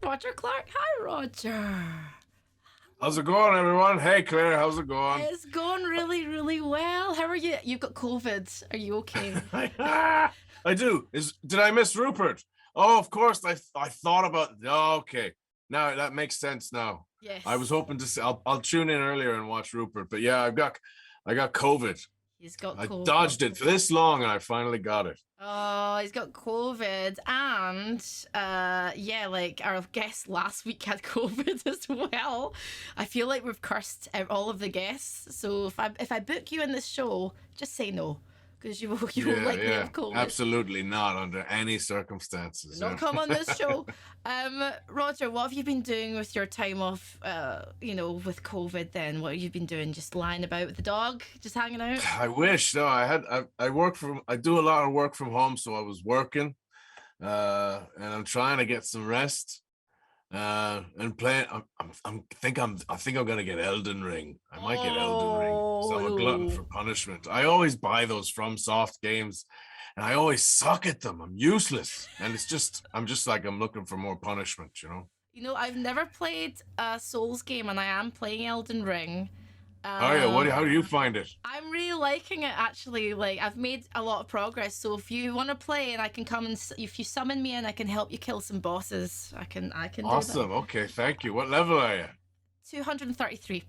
Roger Clark. Hi, Roger. How's it going, everyone? Hey, Claire, how's it going? It's going really, really well. How are you? You've got COVID. Are you okay? I do. Did I miss Rupert? Oh, of course. I thought about. Oh, okay, now that makes sense. Now I was Yes. hoping to see. I'll tune in earlier and watch Rupert. But yeah, I got COVID. He's got I COVID. dodged it for this long, and I finally got it. Oh, he's got COVID, and yeah, like our guest last week had COVID as well. I feel like we've cursed all of the guests. So if I book you in this show, just say no, because you will Yeah, likely yeah, have COVID. absolutely not under any circumstances. Not Yeah. come on this show. Roger, what have you been doing with your time off? With COVID. Then what have you been doing? Just lying about with the dog, just hanging out. I wish. No, I work from. I do a lot of work from home, so I was working. And I'm trying to get some rest. And playing. I think I'm gonna get Elden Ring. I might get Elden Ring because I'm a glutton Oh, for punishment. I always buy those from soft games, and I always suck at them. I'm useless, and I'm just like I'm looking for more punishment. You know. I've never played a Souls game, and I am playing Elden Ring. Oh yeah. Um, How do you find it? I'm really liking it actually. Like I've made a lot of progress. So if you want to play, and I can come and if you summon me, and I can help you kill some bosses, I can do that. Awesome. Okay. Thank you. What level are you? 233.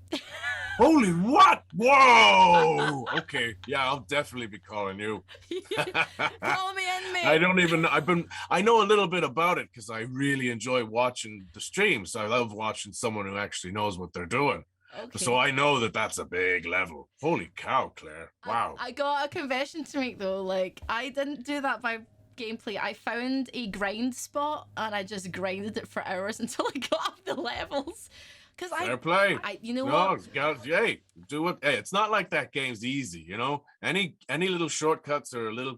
Holy what? Whoa! Okay, yeah, I'll definitely be calling you. Follow me in, I mate. don't even. I know a little bit about it because I really enjoy watching the streams. I love watching someone who actually knows what they're doing. So Okay. I know that that's a big level. Holy cow, Claire! Wow. I got a confession to make though. Like I didn't do that by gameplay. I found a grind spot and I just grinded it for hours until I got up the levels. Cause Fair play. you know No, what? it's got. Hey, do it. Hey, it's not like that game's easy. You know, any little shortcuts or little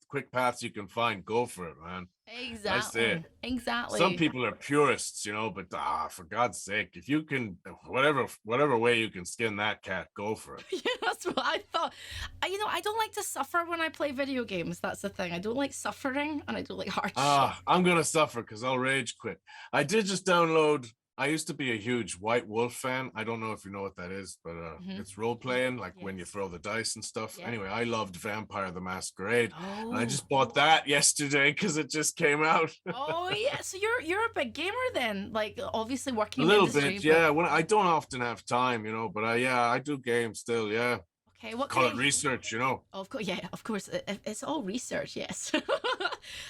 quick paths you can find, go for it, man. I say Exactly. it. Some Exactly. people are purists, you know, but for God's sake, if you can, whatever way you can skin that cat, go for it. Yeah, that's what I thought. I don't like to suffer when I play video games. That's the thing. I don't like suffering and I don't like hardship. I'm gonna suffer because I'll rage quit. I did just download. I used to be a huge White Wolf fan. I don't know if you know what that is, but Hmm. it's role playing, like when you Yes. throw the dice and stuff. Yeah. Anyway, I loved Vampire the Masquerade, and I Oh. just bought that yesterday because it just came out. Oh yeah. So you're a big gamer then. Like obviously A working in the little industry, bit, but yeah. When I don't often have time, you know, but I do games still, yeah. okay, what Call kind it of research, you know. Of course, yeah, of course. It's all research, yes.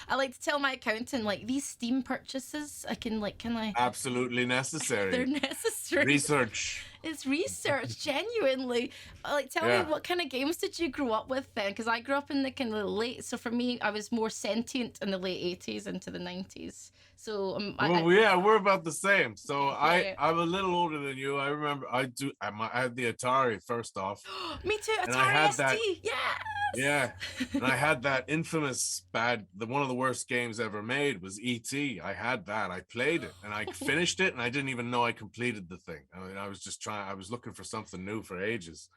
I like to tell my accountant, like, these Steam purchases, can I? Absolutely They're necessary. necessary. Research. It's research, genuinely. Like, tell me, Yeah. what kind of games did you grow up with then? Because I grew up in the kind of late, so for me, I was more sentient in the late 80s into the 90s. So, Well, yeah, we're about the same. So yeah, yeah. I'm a little older than you. I remember I had the Atari first off, Me too, and I Atari had that. ST, yes! Yeah, and I had that infamous one of the worst games ever made was E.T. I had that. I played it and I finished it, and I didn't even know I completed the thing. I mean, I was looking for something new for ages.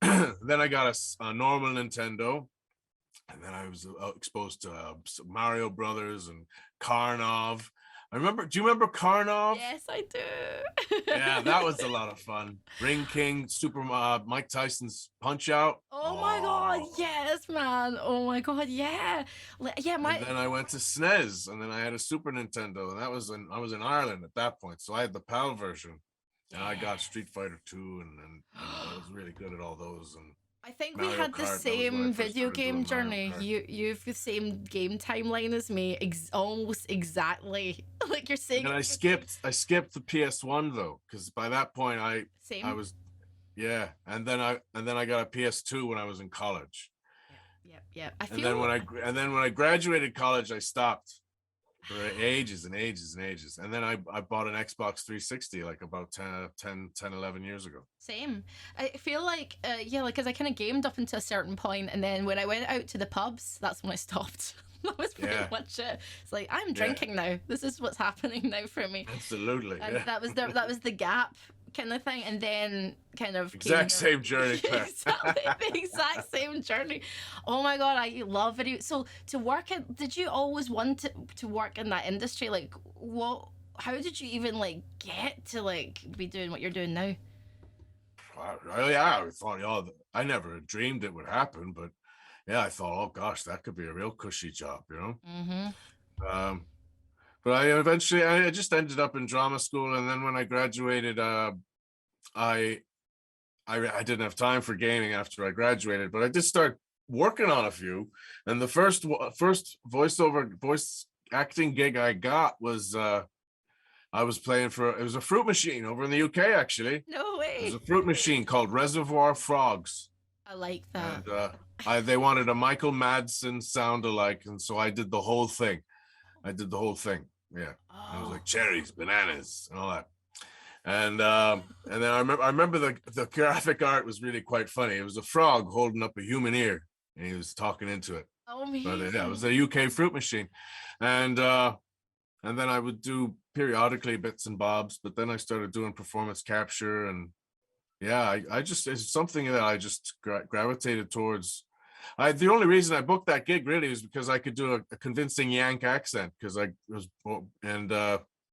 Then I got a normal Nintendo, and then I was exposed to Mario Brothers and Karnov. Do you remember Karnov? Yes, I do. Yeah, that was a lot of fun. Ring King, Mike Tyson's Punch Out. Oh my god, Oh. yes, man. Oh my god, yeah. Yeah, And then I went to SNES, and then I had a Super Nintendo, and I was in Ireland at that point, so I had the PAL version, and I got yes. Street Fighter 2, and I was really good at all those, and I think we Mario had the Kart. That was when I same first video started game doing Mario journey. Kart. You've the same game timeline as me, almost exactly. Like you're saying And it I skipped the PS1 though, because by that point I same. was yeah, and then I got a PS2 when I was in college. Yeah, yeah, yeah. I And then feel when I graduated college, I stopped for ages and ages and ages. And then I bought an Xbox 360 like about 11 years ago. same. I feel like yeah, like because I kind of gamed up until a certain point, and then when I went out to the pubs, that's when I stopped. That was pretty Yeah, much it. It's like I'm yeah, drinking now. This is what's happening now for me. absolutely. And Yeah. that was the gap kind of thing, and then kind of came Exact same journey, Claire. exactly the exact same journey. Oh my god, I love video. So to work in, did you always want to work in that industry? Like what how did you even like get to like be doing what you're doing now? Yeah, I thought, I never dreamed it would happen, but yeah, I thought, oh gosh, that could be a real cushy job, you know. Mm-hmm. Um, but I just ended up in drama school, and then when I graduated, I I didn't have time for gaming after I graduated, but I did start working on a few. And the first voice acting gig I got was I was playing for it was a fruit machine over in the UK actually. No It was way. a fruit machine called Reservoir Frogs, I like that. and they wanted a Michael Madsen sound alike, and so I did the whole thing. I did the whole thing. Yeah, and it was Oh, like cherries, bananas, and all that. And then I remember the graphic art was really quite funny. It was a frog holding up a human ear, and he was talking into it. But yeah, it amazing. was a UK fruit machine, and and then I would do periodically bits and bobs. But then I started doing performance capture, and yeah, I just it's something that I just gravitated towards. The only reason I booked that gig really is because I could do a convincing Yank accent because I was and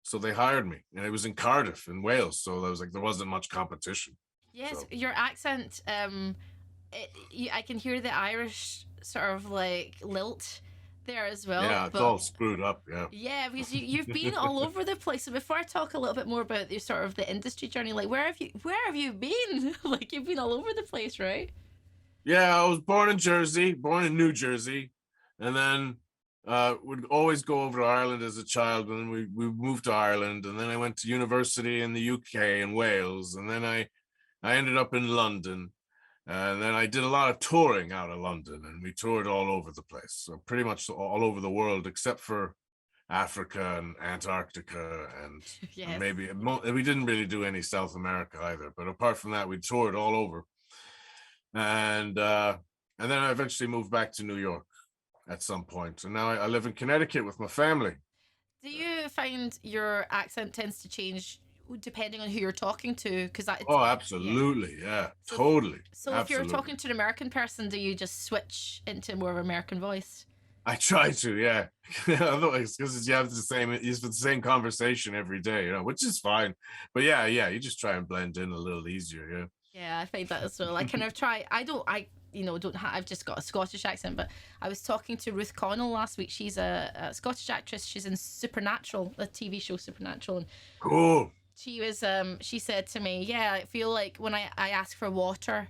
so they hired me, and it was in Cardiff in Wales, so there was like there wasn't much competition. Yes, So your accent. I can hear the Irish sort of like lilt there as well. yeah, it's But all screwed up. Yeah. yeah, because you've been all over the place. So before I talk a little bit more about your sort of the industry journey, like where have you been? Like you've been all over the place, right? Yeah, I was born in Jersey, born in New Jersey, and then would always go over to Ireland as a child. And then we moved to Ireland, and then I went to university in the UK and Wales, and then I ended up in London, and then I did a lot of touring out of London, and we toured all over the place, so pretty much all over the world except for Africa and Antarctica, and Yes. maybe we didn't really do any South America either. But apart from that, we toured all over, and and then I eventually moved back to New York at some point, and now I live in Connecticut with my family. Do you find your accent tends to change depending on who you're talking to? Because that, Oh, yeah. absolutely, yeah, So, totally, so if you're absolutely. talking to an American person, do you just switch into more of an American voice? I try to, yeah. Otherwise, because you have the same conversation every day, which is fine. But yeah, yeah, you just try and blend in a little easier, yeah. Yeah, I find that as well. I kind of try. I don't. Don't have. I've just got a Scottish accent. But I was talking to Ruth Connell last week. She's a Scottish actress. She's in Supernatural, a TV show Supernatural, and Cool. she was. She said to me, "Yeah, I feel like when I ask for water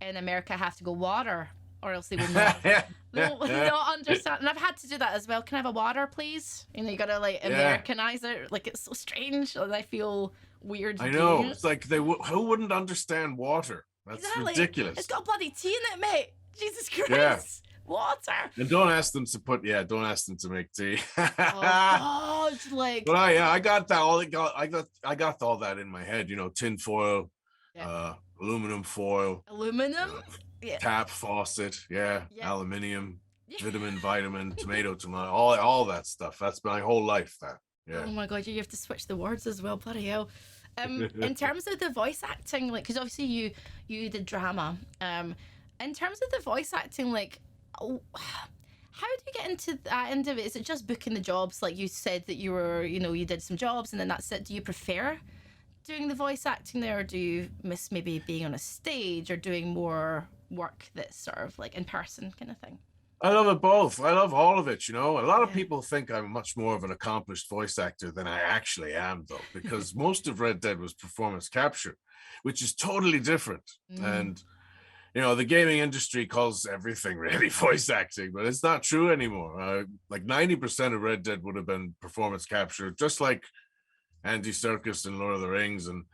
in America, I have to go water, or else they will not. They don't understand." And I've had to do that as well. Can I have a water, please? You gotta like Yeah, Americanize it. Like it's so strange, and I feel weird I doing know. it. It's like who wouldn't understand water? That's Exactly. It's ridiculous. got bloody tea in it, mate. Jesus Yeah. Christ. Water. And don't ask them to make tea. Oh But God. Like I got that I got all that in my head, tin foil, yeah. aluminum foil, Aluminum. uh, Yeah. tap faucet, yeah, Yeah. aluminium, Yeah. vitamin, tomato, all that stuff. That's my whole life. That, Oh yeah. my God, you have to switch the words as well. Bloody hell. In terms of the voice acting, like, because obviously you did drama. In terms of the voice acting, like, oh, how do you get into that end of it? Is it just booking the jobs? Like you said that you were, you did some jobs and then that's it. Do you prefer doing the voice acting there, or do you miss maybe being on a stage or doing more work that's sort of like in person kind of thing? I love it both. I love all of it. A lot of Yeah. people think I'm much more of an accomplished voice actor than I actually am, though, because most of Red Dead was performance capture, which is totally different. Mm. And the gaming industry calls everything really voice acting, but it's not true anymore. Like 90% of Red Dead would have been performance capture, just like Andy Serkis in Lord of the Rings. And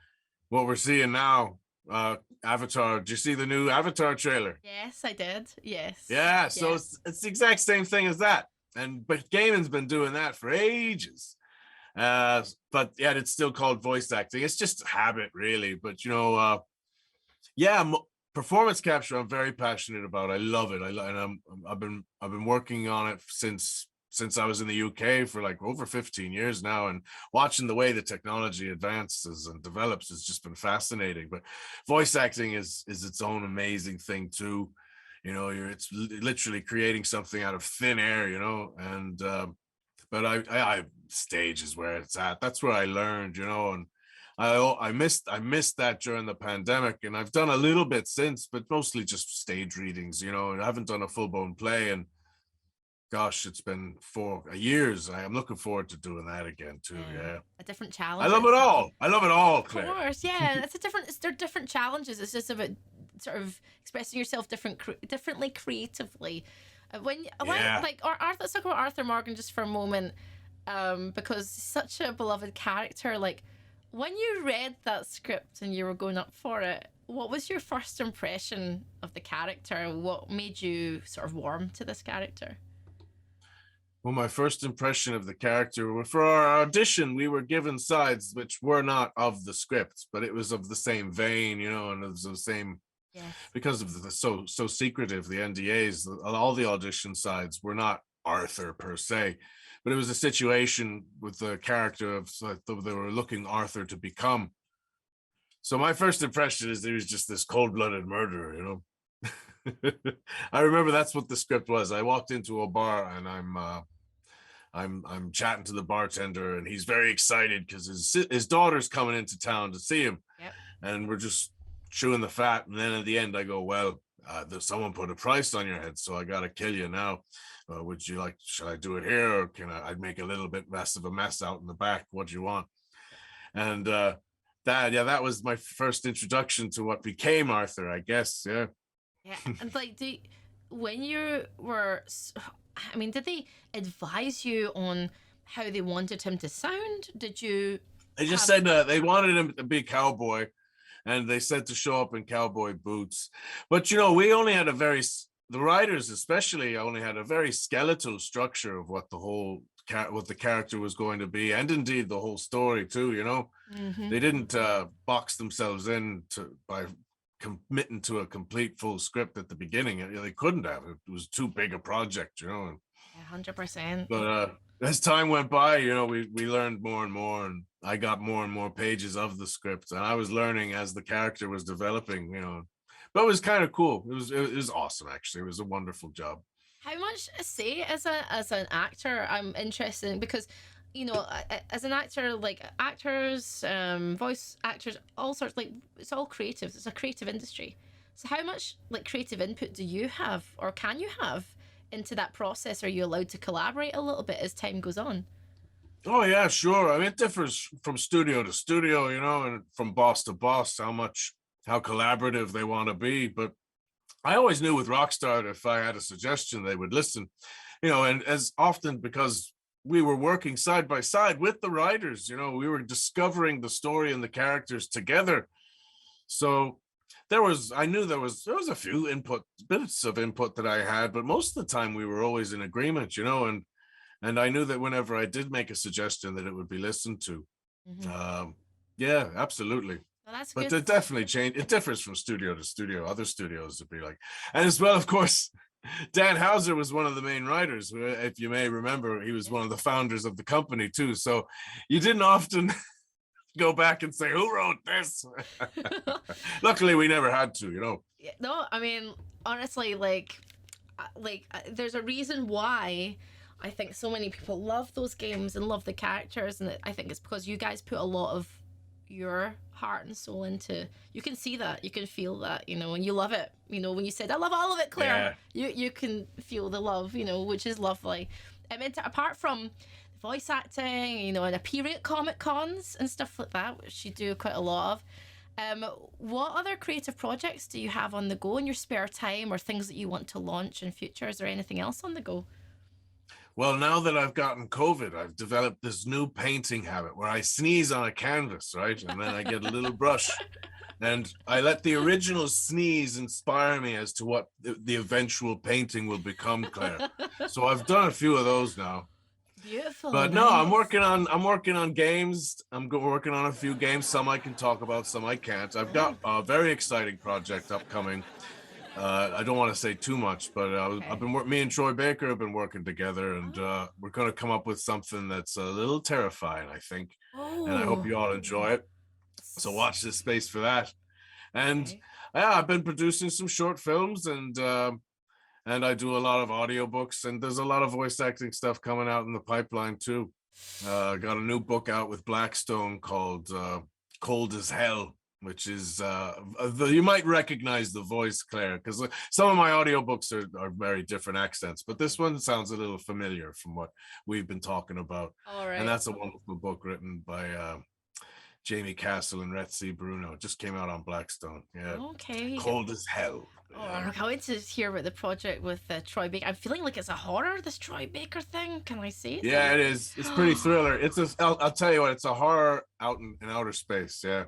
what we're seeing now, Avatar. Did you see the new Avatar trailer? Yes, I did. Yes. Yeah, so Yeah. it's the exact same thing as that. But gaming's been doing that for ages. But yet it's still called voice acting. It's just habit, really. But yeah, performance capture I'm very passionate about. I love it. And I've been working on it since I was in the UK for like over 15 years now, and watching the way the technology advances and develops has just been fascinating. But voice acting is its own amazing thing too. It's literally creating something out of thin air, and but I stage is where it's at. That's where I learned, and I missed that during the pandemic, and I've done a little bit since, but mostly just stage readings, and I haven't done a full blown play, and gosh, it's been 4 years. I'm looking forward to doing that again too. Yeah, Yeah, a different I challenge. love it all. I love it all, Of Claire. course, yeah. They're different challenges. It's just about sort of expressing yourself differently creatively. Yeah. Like Arthur, let's talk about Arthur Morgan just for a moment, because he's such a beloved character. Like when you read that script and you were going up for it, what was your first impression of the character? What made you sort of warm to this character? Well, my first impression of the character, for our audition, we were given sides which were not of the script, but it was of the same vein, and it was the same Yes. because of the so secretive, the NDAs. All the audition sides were not Arthur per se, but it was a situation with the character of they were looking Arthur to become. So my first impression is he was just this cold-blooded murderer. I remember that's what the script was. I walked into a bar and I'm chatting to the bartender, and he's very excited because his daughter's coming into town to see him. Yep. And we're just chewing the fat. And then at the end, I go, "Well, someone put a price on your head, so I gotta kill you now. Would you like? Should I do it here, or can I'd make a little bit less of a mess out in the back? What do you want?" And that was my first introduction to what became Arthur, I guess. Yeah. Yeah, and like, when you were, I mean, did they advise you on how they wanted him to sound? Did you They just have? said they wanted him to be a cowboy, and they said to show up in cowboy boots. But we only had the writers especially only had a very skeletal structure of what what the character was going to be, and indeed the whole story too. Mm-hmm. They didn't box themselves in by committing to a complete full script at the beginning. They couldn't have. It was too big a project. 100%. But as time went by, we learned more and more, and I got more and more pages of the script, and I was learning as the character was developing. But it was kind of cool. It was awesome, actually. It was a wonderful job. How much say as an actor? I'm interested in, because as an actor, like actors, voice actors, all sorts, like it's all creative. It's a creative industry. So how much like creative input do you have, or can you have, into that process? Are you allowed to collaborate a little bit as time goes on? Oh yeah, sure. I mean, it differs from studio to studio, and from boss to boss how collaborative they want to be. But I always knew with Rockstar that if I had a suggestion, they would listen. And as often because we were working side by side with the writers, we were discovering the story and the characters together. So I knew there was a few bits of input that I had, but most of the time we were always in agreement, and I knew that whenever I did make a suggestion that it would be listened to. Mm-hmm. Yeah, absolutely. Well, that's But good. it definitely changed. It differs from studio to studio. Other studios would be like, and as well, of course, Dan Hauser was one of the main writers. If you may remember, he was one of the founders of the company too. So you didn't often go back and say, "Who wrote this?" Luckily, we never had to. Yeah, no, I mean, honestly, there's a reason why I think so many people love those games and love the characters, and I think it's because you guys put a lot of your heart and soul into. You can see that, you can feel that, and you love it. When you said, "I love all of it, Claire," you can feel the love, which is lovely. I mean, apart from voice acting, and appearing at Comic Cons and stuff like that, which you do quite a lot of. What other creative projects do you have on the go in your spare time, or things that you want to launch in future? Is there anything else on the go? Well, now that I've gotten COVID, I've developed this new painting habit where I sneeze on a canvas, right? And then I get a little brush and I let the original sneeze inspire me as to what the eventual painting will become, Claire. So I've done a few of those now. Beautiful. But nice. no, I'm working on games. I'm working on a few games. Some I can talk about, some I can't. I've got a very exciting project upcoming. I don't want to say too much, but me and Troy Baker have been working together, and we're going to come up with something that's a little terrifying, I think. And I hope you all enjoy it. So watch this space for that. And yeah, I've been producing some short films, and and I do a lot of audiobooks, and there's a lot of voice acting stuff coming out in the pipeline too. Got a new book out with Blackstone called Cold as Hell, which is you might recognize the voice, Claire, because some of my audiobooks are very different accents, but this one sounds a little familiar from what we've been talking about. All right. And that's a wonderful book written by Jamie Castle and Retzi Bruno. It just came out on Blackstone. Yeah. Okay. Cold as Hell. Oh, I can't wait to hear about the project with Troy Baker. I'm feeling like it's a horror, this Troy Baker thing. Can I say it? Yeah, it is. It's pretty thriller. I'll tell you what, it's a horror out in outer space. Yeah.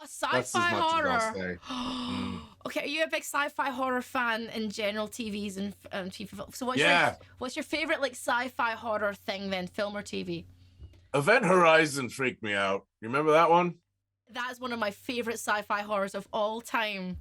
A sci-fi horror. Mm. Okay, are you a big sci-fi horror fan in general, TVs and TV films? So what's your favorite like sci-fi horror thing then, film or TV? Event Horizon freaked me out. You remember that one? That is one of my favorite sci-fi horrors of all time.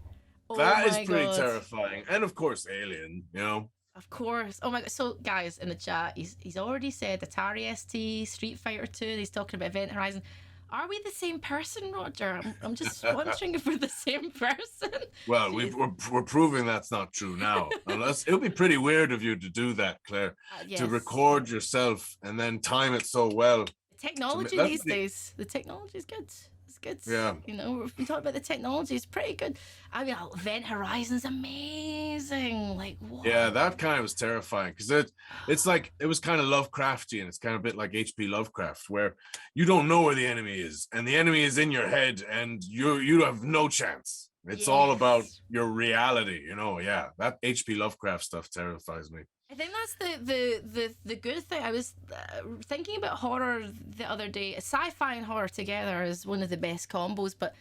Oh that is pretty terrifying. And of course, Alien, you know. Of course. Oh my god. So guys in the chat, he's already said Atari ST, Street Fighter 2, he's talking about Event Horizon. Are we the same person, Roger? I'm just wondering if we're the same person. Well, we're proving that's not true now. Unless it'll be pretty weird of you to do that, Claire. Yes. To record yourself and then time it so well. The technology these days. The technology is good. It's good. Yeah. You know, we've been talking about the technology. It's pretty good. I mean, Event Horizon's amazing. Like, what? Yeah, that kind of was terrifying because it's like it was kind of Lovecraftian. It's kind of a bit like H.P. Lovecraft, where you don't know where the enemy is, and the enemy is in your head, and you have no chance. It's all about your reality, you know. Yeah, that H.P. Lovecraft stuff terrifies me. I think that's the good thing. I was thinking about horror the other day. Sci-fi and horror together is one of the best combos, but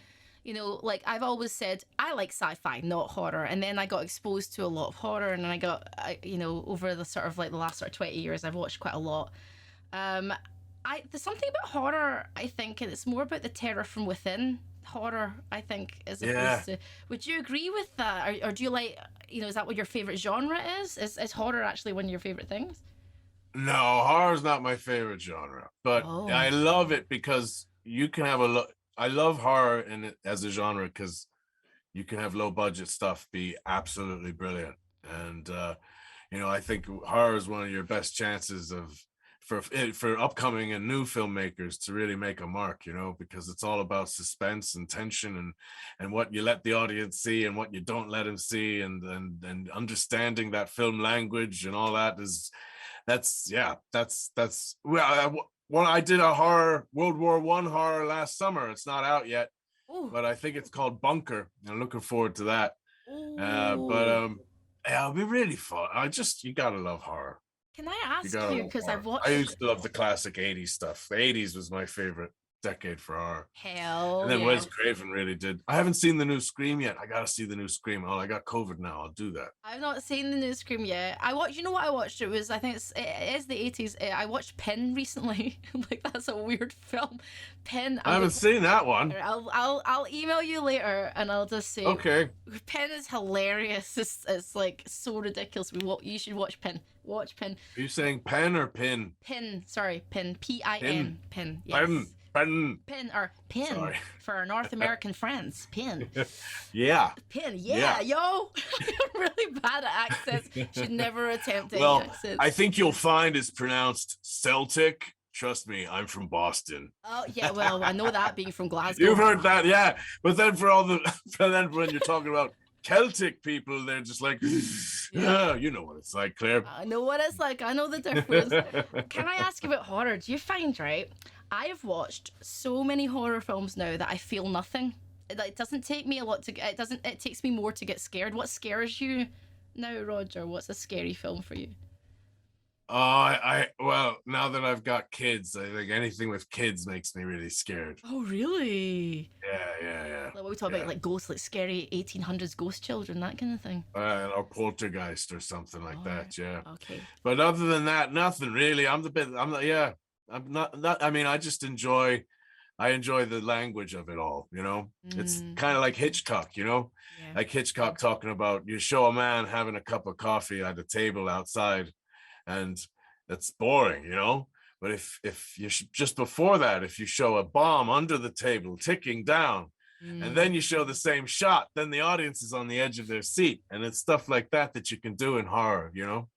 you know, like I've always said, I like sci-fi, not horror. And then I got exposed to a lot of horror, and then you know, over the sort of like the last sort of 20 years, I've watched quite a lot. There's something about horror, I think, and it's more about the terror from within horror, I think, as opposed to. Would you agree with that, or do you like, you know, is that what your favorite genre is? Is horror actually one of your favorite things? No, horror's not my favorite genre, but I love it because you can have I love horror in it as a genre because you can have low budget stuff be absolutely brilliant, and you know, I think horror is one of your best chances for upcoming and new filmmakers to really make a mark, you know, because it's all about suspense and tension and what you let the audience see and what you don't let them see, and understanding that film language and all that that's well, I did a horror, World War I horror last summer. It's not out yet. Ooh. But I think it's called Bunker. I'm looking forward to that. Yeah, it'll be really fun. You gotta love horror. Can I ask you, because I've watched... I used to love the classic 80s stuff. The 80s was my favorite decade for horror. Hell And then Wes Craven really did. I haven't seen the new Scream yet. I gotta see the new Scream. Oh, I got COVID now. I'll do that. I've not seen the new Scream yet. You know what I watched? It was, I think it is the 80s. I watched Pin recently. Like, that's a weird film. Pin. I haven't seen that one. I'll email you later and I'll just say. Okay. Pin is hilarious. It's like so ridiculous. You should watch Pin. Watch Pin. Are you saying pen or pin? Pin. Sorry, Pin. Pin. Pin. Yes. Pin or pin. Sorry. For our North American friends. Pin. Yeah. Pin. Yeah. Yo. I'm really bad at accents. Should never attempt any accents. I think you'll find it's pronounced Celtic. Trust me, I'm from Boston. Oh yeah, well I know that being from Glasgow. You've heard that, yeah. But then then when you're talking about Celtic people, they're just like, yeah, you know what it's like, Claire. I know what it's like. I know the difference. Can I ask you about horror? Do you find, right? I have watched so many horror films now that I feel nothing. It doesn't take me a lot to get. It takes me more to get scared. What scares you now, Roger? What's a scary film for you? Well, now that I've got kids, I think anything with kids makes me really scared. Oh, really? Yeah. Like what we talk about, like ghosts, like scary 1800s ghost children, that kind of thing. Or Poltergeist or something like that. Yeah. Okay. But other than that, nothing really. I'm not. I mean, I just enjoy the language of it all. You know, it's kind of like Hitchcock. You know, like Hitchcock talking about you show a man having a cup of coffee at a table outside. And that's boring, you know. But if you just before that, if you show a bomb under the table ticking down, and then you show the same shot, then the audience is on the edge of their seat, and it's stuff like that that you can do in horror, you know.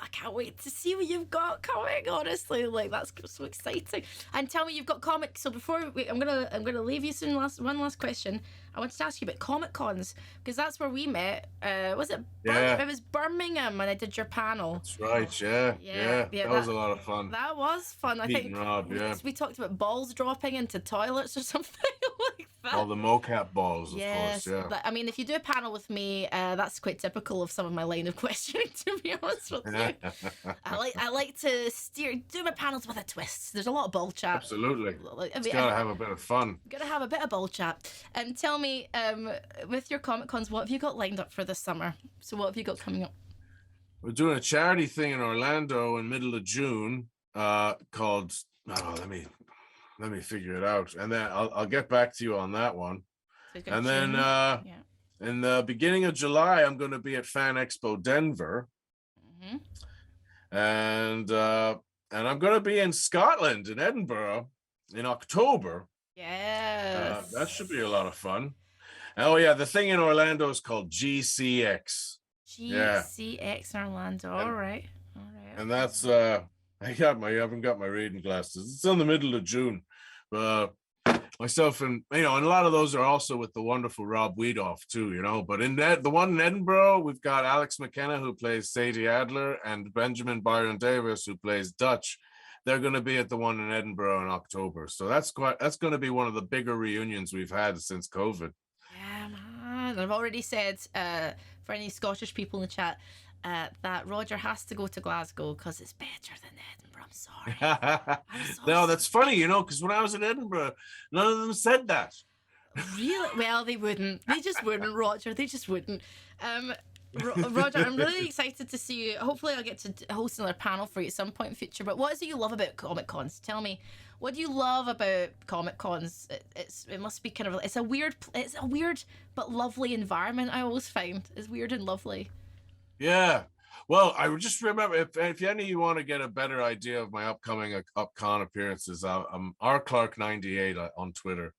I can't wait to see what you've got coming. Honestly, like that's so exciting. And tell me, you've got comics. So before I'm gonna leave you soon. One last question. I wanted to ask you about Comic Cons because that's where we met. Was it? Yeah. It was Birmingham, and I did your panel. That's right. Yeah. That was a lot of fun. That was fun. I think Rob, we talked about balls dropping into toilets or something like that. All the mocap balls, of yes, course. Yeah. I mean, if you do a panel with me, that's quite typical of some of my line of questioning. To be honest with you, I like to do my panels with a twist. There's a lot of ball chat. Absolutely. It's gotta have a bit of fun. Gotta have a bit of ball chat. Tell me, with your Comic Cons, what have you got lined up for this summer? So what have you got coming up? We're doing a charity thing in Orlando in middle of June, called. Let me figure it out, and then I'll get back to you on that one. And then in the beginning of July, I'm going to be at Fan Expo Denver, and I'm going to be in Scotland, in Edinburgh, in October. Yes, that should be a lot of fun. Oh yeah, the thing in Orlando is called GCX. GCX in Orlando. All right. And that's I haven't got my reading glasses. It's in the middle of June. Myself and and a lot of those are also with the wonderful Rob Wiedoff too, But in the one in Edinburgh, we've got Alex McKenna who plays Sadie Adler and Benjamin Byron Davis who plays Dutch. They're going to be at the one in Edinburgh in October, so that's going to be one of the bigger reunions we've had since COVID. Yeah, man. I've already said for any Scottish people in the chat that Roger has to go to Glasgow because it's better than Edinburgh. I'm sorry. No, that's funny, because when I was in Edinburgh, none of them said that. Really? Well, they wouldn't. They just wouldn't, Roger. They just wouldn't. Roger, I'm really excited to see you. Hopefully I'll get to host another panel for you at some point in the future. But what is it you love about Comic Cons? Tell me, what do you love about Comic Cons? It must be kind of, it's a weird but lovely environment. I always find it's weird and lovely. Yeah. Well, I would just remember, if any of you want to get a better idea of my upcoming UpCon appearances, I'm rclark98 on Twitter.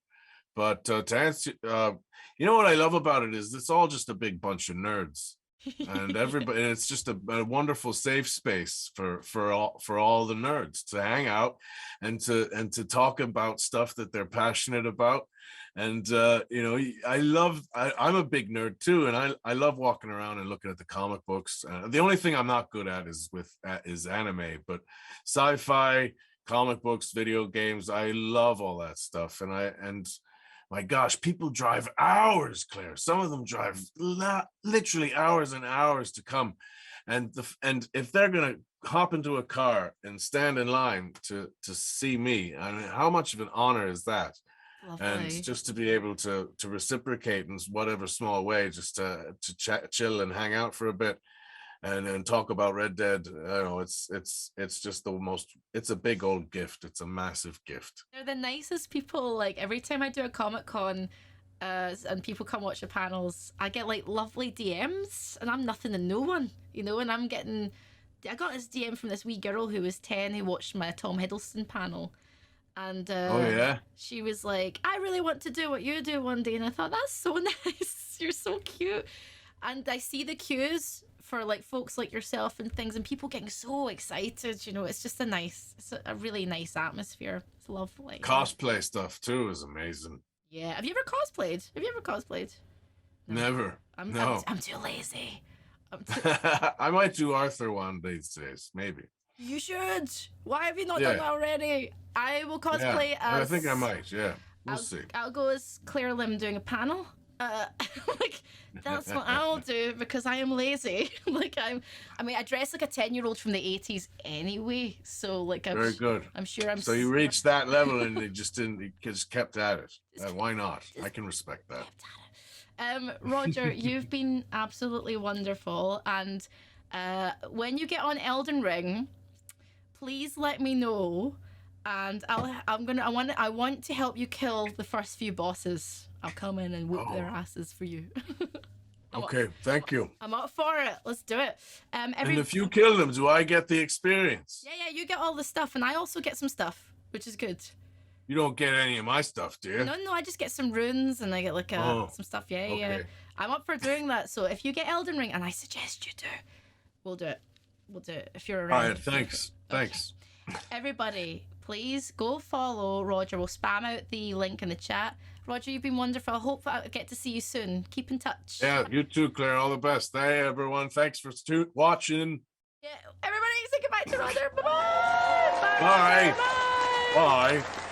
But to answer, what I love about it is it's all just a big bunch of nerds, and everybody. And it's just a wonderful safe space for all the nerds to hang out and to talk about stuff that they're passionate about. And I'm a big nerd too, and I love walking around and looking at the comic books. The only thing I'm not good at is anime, but sci-fi, comic books, video games, I love all that stuff. And my gosh, people drive hours, Claire. Some of them drive literally hours and hours to come, and if they're gonna hop into a car and stand in line to see me, I mean, how much of an honor is that? Lovely. And just to be able to reciprocate in whatever small way, just to chill and hang out for a bit, and talk about Red Dead. It's just it's a big old gift. It's a massive gift. They're the nicest people. Like every time I do a Comic Con, and people come watch the panels, I get like lovely DMs, and I'm nothing to no one, and I got this DM from this wee girl who was 10 who watched my Tom Hiddleston panel. And she was like, I really want to do what you do one day. And I thought, that's so nice. You're so cute. And I see the queues for like folks like yourself and things, and people getting so excited. It's just it's a really nice atmosphere. It's lovely. Cosplay stuff too is amazing. Yeah. Have you ever cosplayed? No. Never. I'm too lazy. I might do Arthur one these days, maybe. You should. Why have you not done that already? I will cosplay as... I think I might, yeah. We'll see. I'll go as Claire Lim doing a panel. That's what I'll do because I am lazy. I dress like a 10-year-old from the 80s anyway. So very good. I'm sure I'm... So you reached that level and you just kept at it. Why not? I can respect that. Roger, you've been absolutely wonderful. And when you get on Elden Ring, please let me know, and I want to help you kill the first few bosses. I'll come in and whoop their asses for you. Okay, thank you. I'm up for it. Let's do it. And if you kill them, do I get the experience? Yeah, you get all the stuff, and I also get some stuff, which is good. You don't get any of my stuff, do you? No, I just get some runes and I get like some stuff. Yeah. Okay. I'm up for doing that. So if you get Elden Ring, and I suggest you do, we'll do it. We'll do it if you're All around. right, thanks. Okay. Thanks. Everybody, please go follow Roger. We'll spam out the link in the chat. Roger, you've been wonderful. I hope I get to see you soon. Keep in touch. Yeah, you too, Claire. All the best. Hey, everyone. Thanks for watching. Yeah, everybody say goodbye to Roger. Bye-bye. Bye. Bye. Bye.